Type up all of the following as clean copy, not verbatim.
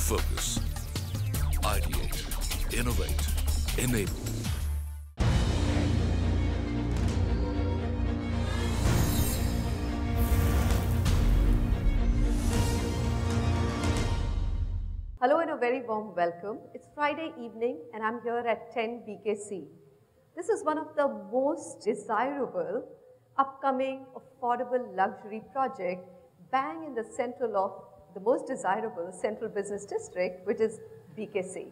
Focus. Ideate. Innovate. Enable. Hello and a very warm welcome. It's Friday evening and I'm here at 10 BKC. This is one of the most desirable, upcoming, affordable luxury project bang in the central of the most desirable central business district, which is BKC.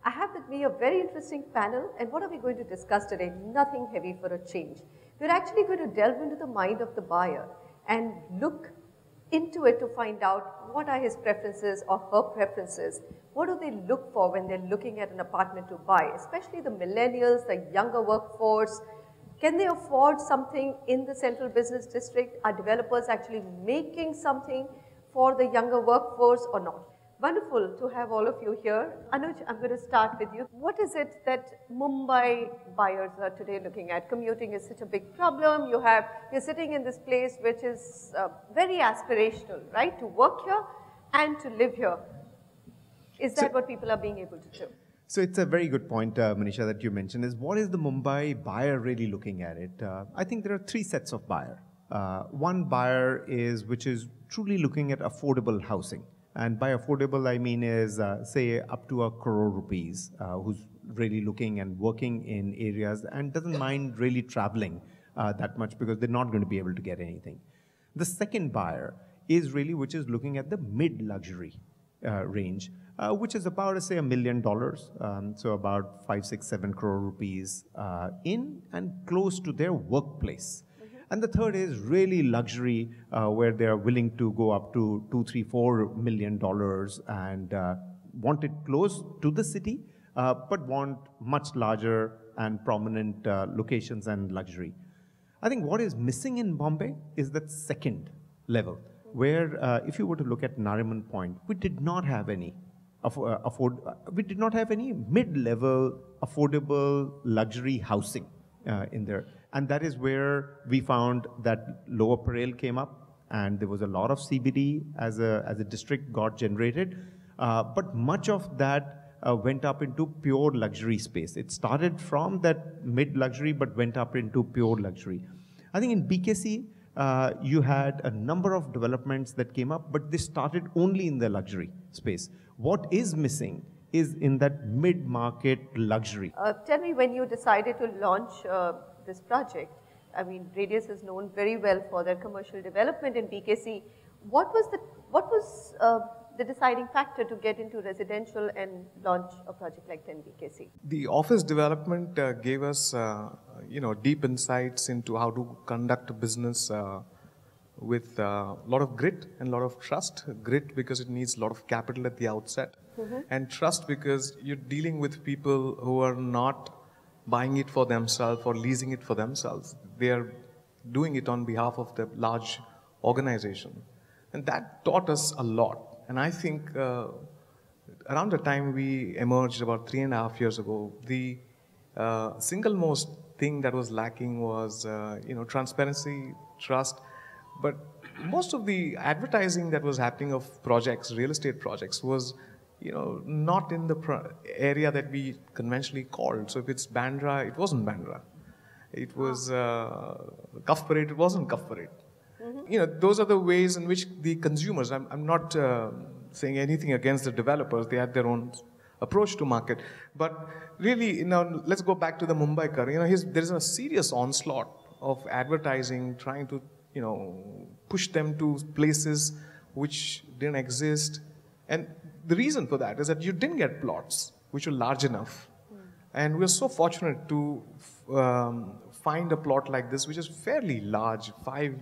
I have with me a very interesting panel, and what are we going to discuss today? Nothing heavy for a change. We're actually going to delve into the mind of the buyer and look into it to find out what are his preferences or her preferences. What do they look for when they're looking at an apartment to buy, especially the millennials, the younger workforce. Can they afford something in the central business district? Are developers actually making something for the younger workforce or not? Wonderful to have all of you here. Anuj, I'm going to start with you. What is it that Mumbai buyers are today looking at? Commuting is such a big problem. You're sitting in this place which is very aspirational, right? To work here and to live here. Is that what people are being able to do? So it's a very good point, Manisha, that you mentioned is what is the Mumbai buyer really looking at it? I think there are three sets of buyer. One buyer which is truly looking at affordable housing. And by affordable, I mean is, say, up to ₹1 crore, who's really looking and working in areas and doesn't mind really traveling that much because they're not going to be able to get anything. The second buyer is really which is looking at the mid-luxury range, which is about, say, $1 million, so about 5, 6, 7 crore rupees in and close to their workplace. And the third is really luxury, where they are willing to go up to $2, $3, $4 million and want it close to the city, but want much larger and prominent locations and luxury. I think what is missing in Bombay is that second level, where if you were to look at Nariman Point, we did not have any mid-level affordable luxury housing in there. And that is where we found that Lower Parel came up, and there was a lot of CBD as a district got generated. But much of that went up into pure luxury space. It started from that mid-luxury, but went up into pure luxury. I think in BKC, you had a number of developments that came up, but they started only in the luxury space. What is missing is in that mid-market luxury. Tell me, when you decided to launch this project, I mean, Radius is known very well for their commercial development in BKC. What was the deciding factor to get into residential and launch a project like 10 BKC? The office development gave us, deep insights into how to conduct a business with a lot of grit and a lot of trust. Grit because it needs a lot of capital at the outset, and trust because you're dealing with people who are not buying it for themselves or leasing it for themselves. They are doing it on behalf of the large organization. And that taught us a lot. And I think around the time we emerged about 3.5 years ago, the single most thing that was lacking was transparency, trust. But most of the advertising that was happening of projects, real estate projects, was not in the area that we conventionally called. So if it's Bandra, it wasn't Bandra. It was Cuff Parade, it wasn't Cuff Parade. Those are the ways in which the consumers, I'm not saying anything against the developers, they had their own approach to market. But really, let's go back to the Mumbaikar. There's a serious onslaught of advertising trying to, push them to places which didn't exist. And the reason for that is that you didn't get plots which were large enough. And we're so fortunate to find a plot like this, which is fairly large, 5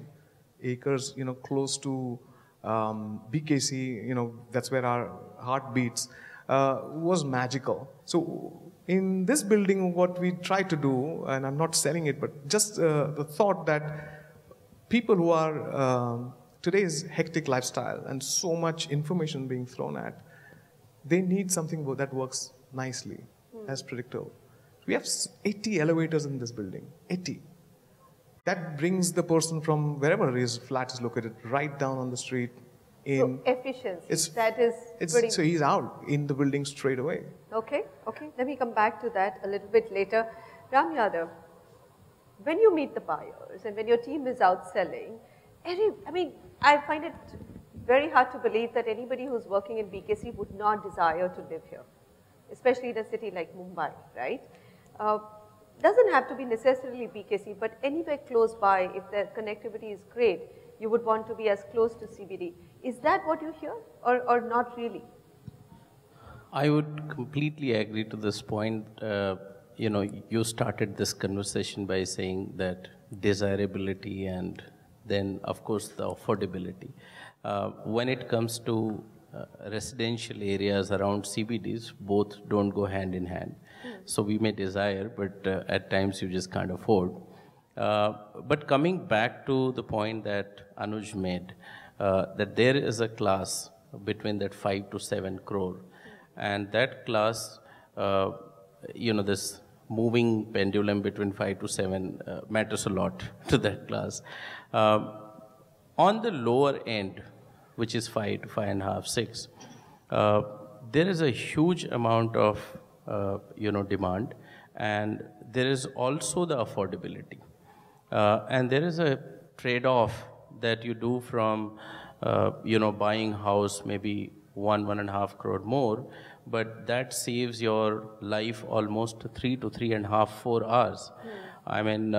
acres, close to BKC, that's where our heart beats, was magical. So In this building, what we try to do, and I'm not selling it, but just the thought that people who are today's hectic lifestyle and so much information being thrown at, they need something that works nicely, as predictable. We have 80 elevators in this building, 80. That brings the person from wherever his flat is located right down on the street. So efficiency, that is pretty... So he's out in the building straight away. Okay. Let me come back to that a little bit later. Ram Yadav, when you meet the buyers and when your team is out selling, I find it very hard to believe that anybody who's working in BKC would not desire to live here, especially in a city like Mumbai, right? Doesn't have to be necessarily BKC, but anywhere close by, if the connectivity is great, you would want to be as close to CBD. Is that what you hear, or not really? I would completely agree to this point. You started this conversation by saying that desirability and then, of course, the affordability. When it comes to residential areas around CBDs, both don't go hand in hand. So we may desire, but at times you just can't afford. But coming back to the point that Anuj made, that there is a class between that 5 to 7 crore, and that class, this moving pendulum between 5 to 7 matters a lot to that class. On the lower end, which is 5 to 5.5, 6, there is a huge amount of demand, and there is also the affordability. And there is a trade-off that you do from, buying house maybe 1.5 crore more, but that saves your life almost 3 to 3.5, 4 hours. I mean,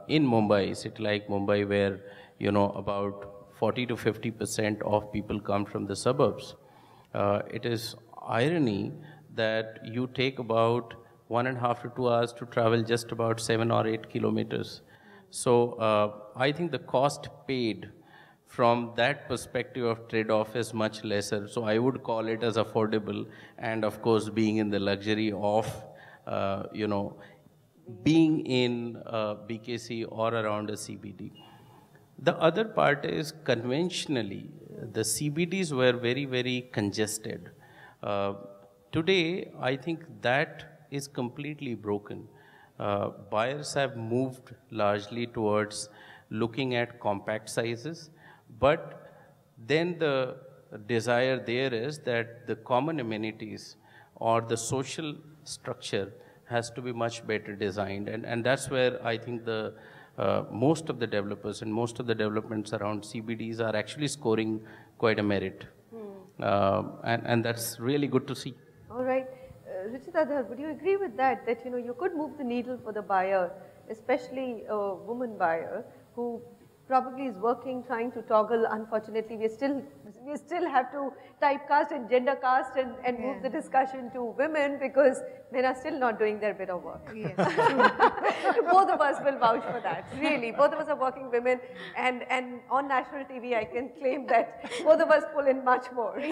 in Mumbai, city like Mumbai, where, about 40 to 50% of people come from the suburbs, it is irony that you take about 1.5 to 2 hours to travel just about 7 or 8 kilometers. So I think the cost paid from that perspective of trade-off is much lesser. So I would call it as affordable, and of course being in the luxury of, being in BKC or around a CBD. The other part is conventionally, the CBDs were very, very congested. Today, I think that is completely broken. Buyers have moved largely towards looking at compact sizes, but then the desire there is that the common amenities or the social structure has to be much better designed, and that's where I think the most of the developers and most of the developments around CBDs are actually scoring quite a merit. And that's really good to see. All right. Ruchita, would you agree with that, that you could move the needle for the buyer, especially a woman buyer who probably is working, trying to toggle? Unfortunately, we still have to typecast and gender cast and move the discussion to women, because men are still not doing their bit of work. Yes. Both of us will vouch for that, really. Both of us are working women, and on national TV I can claim that both of us pull in much more.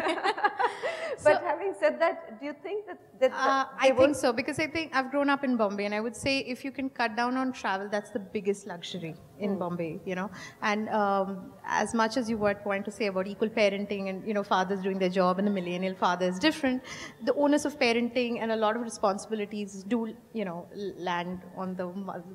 But having said that, do you think that I think so, because I think I've grown up in Bombay, and I would say if you can cut down on travel, that's the biggest luxury in Bombay, And as much as you were point to say about equal parenting and, fathers doing their job and the millennial father is different, the onus of parenting and a lot of responsibilities do, land on the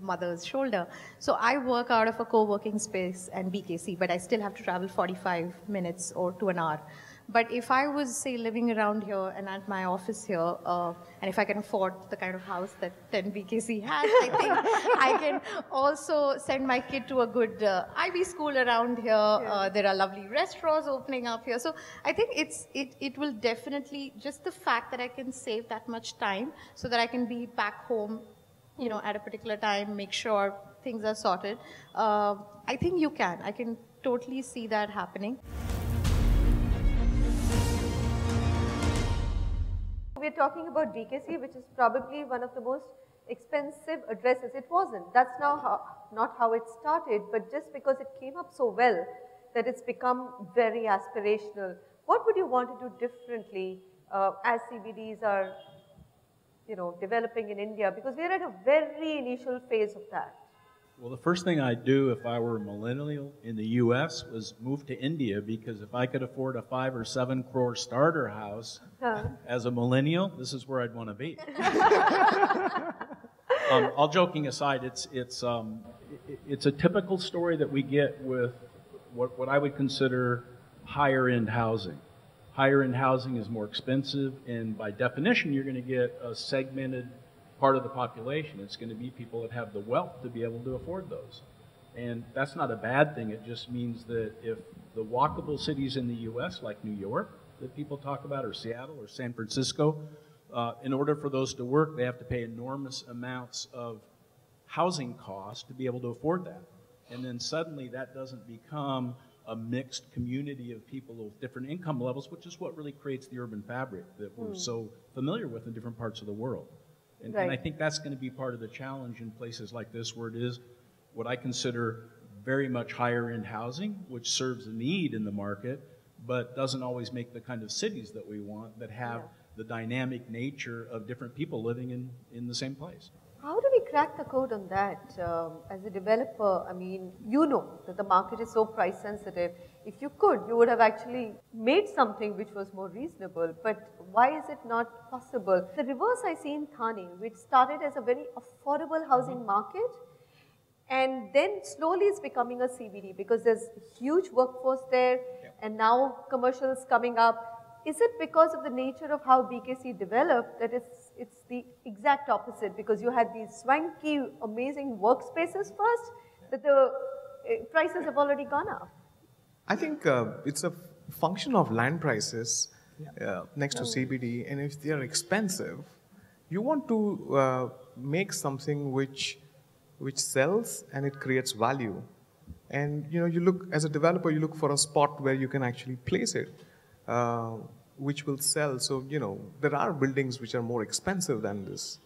mother's shoulder. So I work out of a co-working space and BKC, but I still have to travel 45 minutes or to an hour. But if I was, say, living around here and at my office here, and if I can afford the kind of house that 10 BKC has, I think I can also send my kid to a good IB school around here. Yeah. There are lovely restaurants opening up here. So I think it will definitely, just the fact that I can save that much time so that I can be back home, at a particular time, make sure things are sorted. I think you can. I can totally see that happening. We're talking about BKC, which is probably one of the most expensive addresses. It wasn't. That's now not how it started, but just because it came up so well that it's become very aspirational. What would you want to do differently as CBDs are developing in India? Because we're at a very initial phase of that. Well, the first thing I'd do if I were a millennial in the U.S. was move to India, because if I could afford a 5 or 7 crore starter house as a millennial, this is where I'd want to be. All joking aside, it's a typical story that we get with what I would consider higher end housing. Higher end housing is more expensive, and by definition, you're going to get a segmented part of the population. It's going to be people that have the wealth to be able to afford those. And that's not a bad thing. It just means that if the walkable cities in the U.S., like New York, that people talk about, or Seattle, or San Francisco, in order for those to work, they have to pay enormous amounts of housing costs to be able to afford that. And then suddenly that doesn't become a mixed community of people of different income levels, which is what really creates the urban fabric that we're so familiar with in different parts of the world. And I think that's going to be part of the challenge in places like this, where it is what I consider very much higher end housing, which serves a need in the market, but doesn't always make the kind of cities that we want, that have the dynamic nature of different people living in the same place. How do we crack the code on that? As a developer, I mean, you know that the market is so price sensitive. If you could, you would have actually made something which was more reasonable. But why is it not possible? The reverse I see in Thane, which started as a very affordable housing market, and then slowly it's becoming a CBD because there's huge workforce there, and now commercials coming up. Is it because of the nature of how BKC developed that it's the exact opposite, because you had these swanky, amazing workspaces first, that the prices have already gone up? I think it's a function of land prices next to CBD, and if they are expensive, you want to make something which sells and it creates value. And you look, as a developer, you look for a spot where you can actually place it. Which will sell. So, there are buildings which are more expensive than this.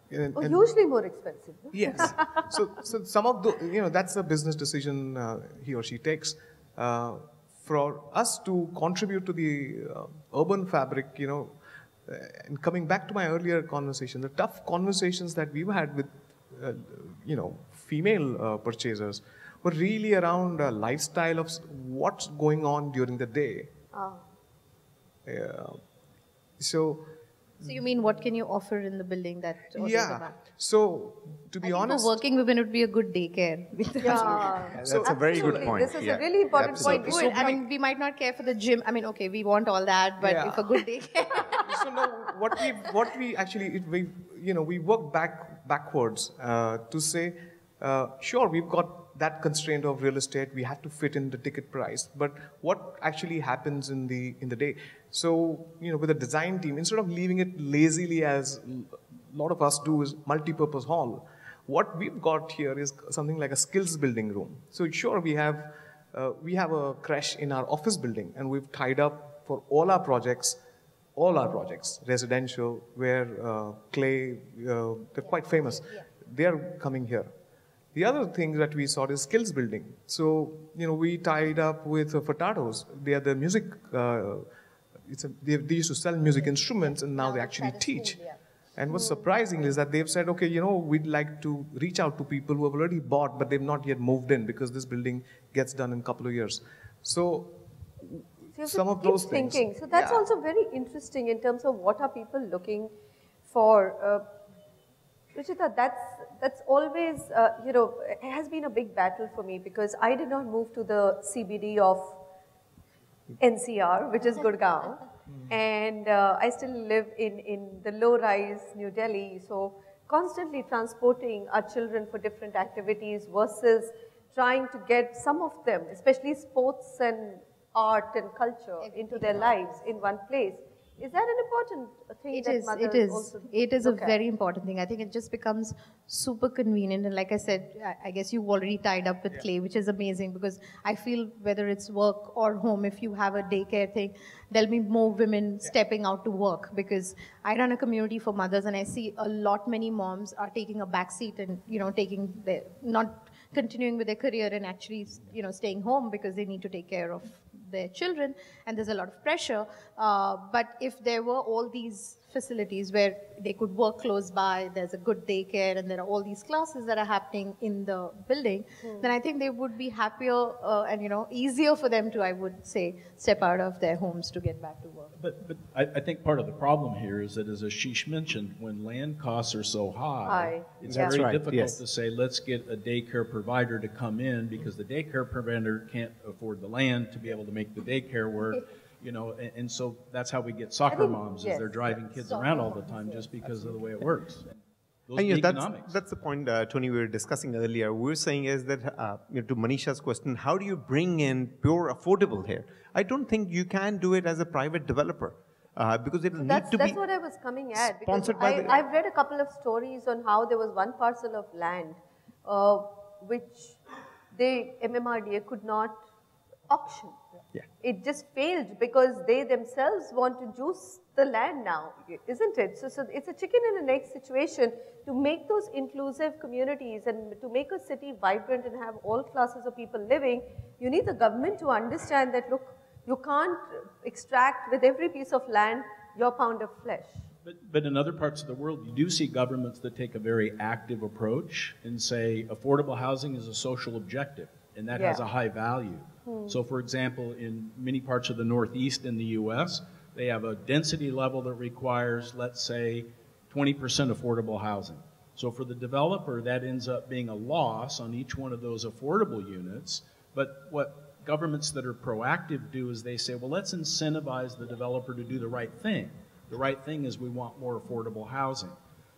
Usually more expensive. No? Yes. so some of the, that's a business decision he or she takes. For us to contribute to the urban fabric, and coming back to my earlier conversation, the tough conversations that we've had with, female purchasers were really around lifestyle of what's going on during the day. So you mean, what can you offer in the building that? So to be honest, for working women, it would be a good daycare. That's a very good point. This is a really important point. Good. I mean, we might not care for the gym. I mean, okay, we want all that, but if a good daycare. So no, what we actually we work backwards to say, sure, we've got that constraint of real estate, we had to fit in the ticket price, but what actually happens in the day? So, with a design team, instead of leaving it lazily as a lot of us do, is multi-purpose hall, what we've got here is something like a skills building room. So sure, we have a creche in our office building, and we've tied up for all our projects, residential, where Clay, they're quite famous, they're coming here. The other thing that we saw is skills building. So, we tied up with Furtados. They are the music, they used to sell music instruments, and now they actually teach. And what's surprising is that they've said, okay, we'd like to reach out to people who have already bought, but they've not yet moved in, because this building gets done in a couple of years. So some of those things. So that's also very interesting in terms of what are people looking for. Ruchita, that's always, it has been a big battle for me, because I did not move to the CBD of NCR, which is Gurgaon, and I still live in the low-rise New Delhi, so constantly transporting our children for different activities versus trying to get some of them, especially sports and art and culture, into their lives in one place. Is that an important thing? It is a very important thing. I think it just becomes super convenient. And like I said, I guess you've already tied up with Clay, which is amazing, because I feel whether it's work or home, if you have a daycare thing, there'll be more women stepping out to work, because I run a community for mothers, and I see many moms are taking a back seat and, not continuing with their career and actually, staying home because they need to take care of their children, and there's a lot of pressure. But if there were all these facilities where they could work close by, there's a good daycare, and there are all these classes that are happening in the building, then I think they would be happier and easier for them to, I would say, step out of their homes to get back to work. But I think part of the problem here is that, as Ashish mentioned, when land costs are so high, it's That's very right, difficult yes. to say, let's get a daycare provider to come in, because the daycare provider can't afford the land to be able to make the daycare work. And so that's how we get soccer moms, is they're driving kids around all the time just because of the way it works. Those And are yes, economics. that's the point, Tony, we were discussing earlier. We were saying is that, to Manisha's question, how do you bring in pure affordable here? I don't think you can do it as a private developer because it will need to be That's what I was coming at. Because sponsored by the- I've read a couple of stories on how there was one parcel of land which the MMRDA could not auction. Yeah. It just failed because they themselves want to juice the land now, isn't it? So it's a chicken and an egg situation. To make those inclusive communities and to make a city vibrant and have all classes of people living, you need the government to understand that, look, you can't extract with every piece of land your pound of flesh. But in other parts of the world, you do see governments that take a very active approach and say affordable housing is a social objective, and that has a high value. So, for example, in many parts of the Northeast in the U.S., they have a density level that requires, let's say, 20% affordable housing. So for the developer, that ends up being a loss on each one of those affordable units. But what governments that are proactive do is they say, well, let's incentivize the developer to do the right thing. The right thing is we want more affordable housing.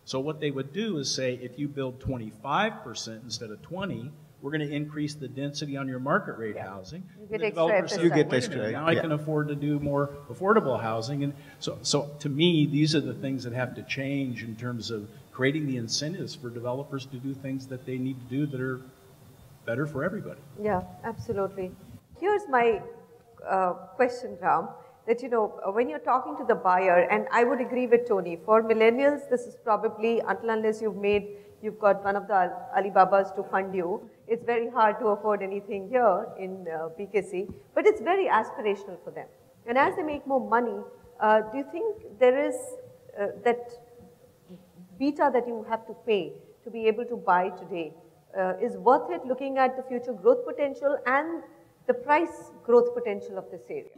So what they would do is say, if you build 25% instead of 20, we're going to increase the density on your market rate housing. You get The extra developer says, FSI. You get "Wait a extra, minute, now I yeah. can afford to do more affordable housing." And so to me, these are the things that have to change in terms of creating the incentives for developers to do things that they need to do that are better for everybody. Yeah, absolutely. Here's my question, Ram, that when you're talking to the buyer, and I would agree with Tony, for millennials, this is probably, until unless you've got one of the Alibabas to fund you, it's very hard to afford anything here in BKC, but it's very aspirational for them. And as they make more money, do you think there is that beta that you have to pay to be able to buy today is worth it, looking at the future growth potential and the price growth potential of this area?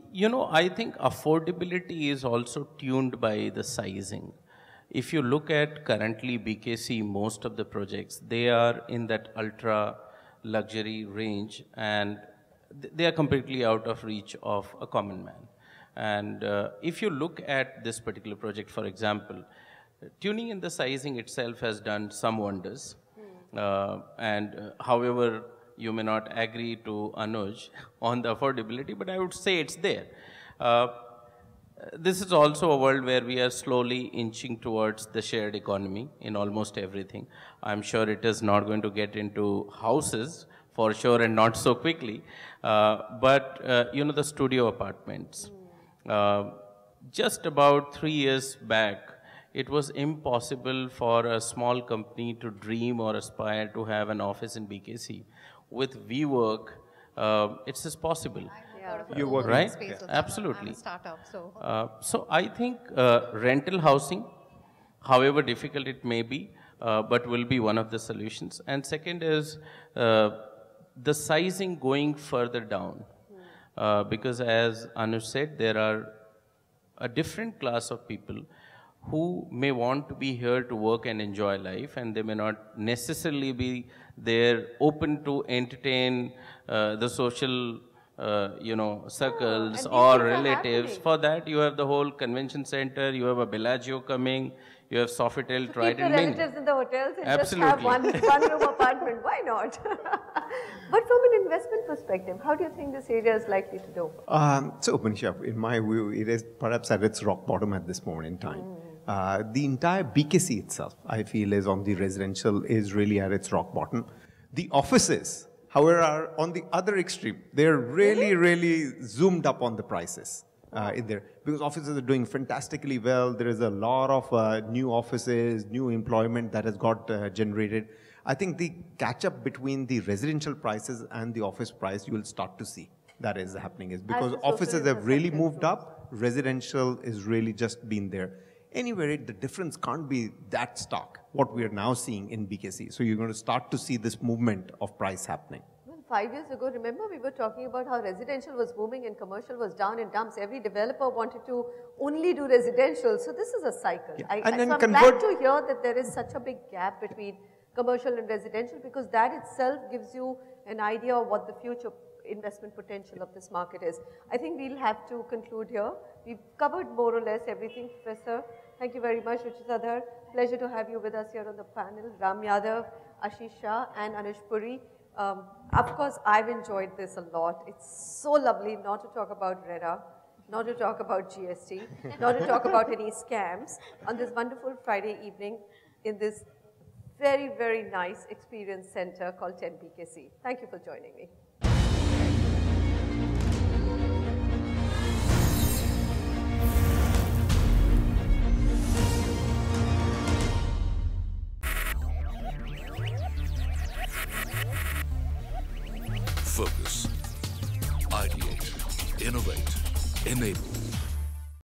I think affordability is also tuned by the sizing. If you look at currently BKC, most of the projects, they are in that ultra luxury range, and they are completely out of reach of a common man. And if you look at this particular project, for example, tuning in the sizing itself has done some wonders. However, you may not agree to Anuj on the affordability, but I would say it's there. This is also a world where we are slowly inching towards the shared economy in almost everything. I'm sure it is not going to get into houses for sure, and not so quickly. But the studio apartments. Just about 3 years back, it was impossible for a small company to dream or aspire to have an office in BKC. With WeWork, it's just possible. You work Right? Space also. Absolutely. I'm a startup, so. So I think rental housing, however difficult it may be, but will be one of the solutions. And second is the sizing going further down. Because as Anuj said, there are a different class of people who may want to be here to work and enjoy life, and they may not necessarily be there open to entertain the social circles and or these are relatives. happening. For that, you have the whole convention center, you have a Bellagio coming, you have Sofitel, Keep the Trident, Ming. relatives in the hotels and Absolutely. just have one room apartment. Why not? But from an investment perspective, how do you think this area is likely to do? So, Manisha, in my view, it is perhaps at its rock bottom at this moment in time. The entire BKC itself, I feel, is on the residential, is really at its rock bottom. The offices, however, are on the other extreme. They're really zoomed up on the prices in there, because offices are doing fantastically well. There is a lot of new offices, new employment that has got generated. I think the catch up between the residential prices and the office price, you will start to see. that is happening is because the social offices have really infrastructure moved up, residential is really just been there. Anyway, the difference can't be that stark, what we are now seeing in BKC. So you're going to start to see this movement of price happening. Well, 5 years ago, remember we were talking about how residential was booming and commercial was down in dumps. Every developer wanted to only do residential. So this is a cycle. Yeah. So I'm glad to hear that there is such a big gap between commercial and residential, because that itself gives you an idea of what the future investment potential of this market is. I think we'll have to conclude here. We've covered more or less everything, Professor. Thank you very much, Ruchitadhar. Pleasure to have you with us here on the panel. Ram Yadav, Ashish Shah and Anush Puri. Of course, I've enjoyed this a lot. It's so lovely not to talk about RERA, not to talk about GST, not to talk about any scams on this wonderful Friday evening in this very, very nice experience center called 10 BKC. Thank you for joining me. Focus. Ideate. Innovate. Enable.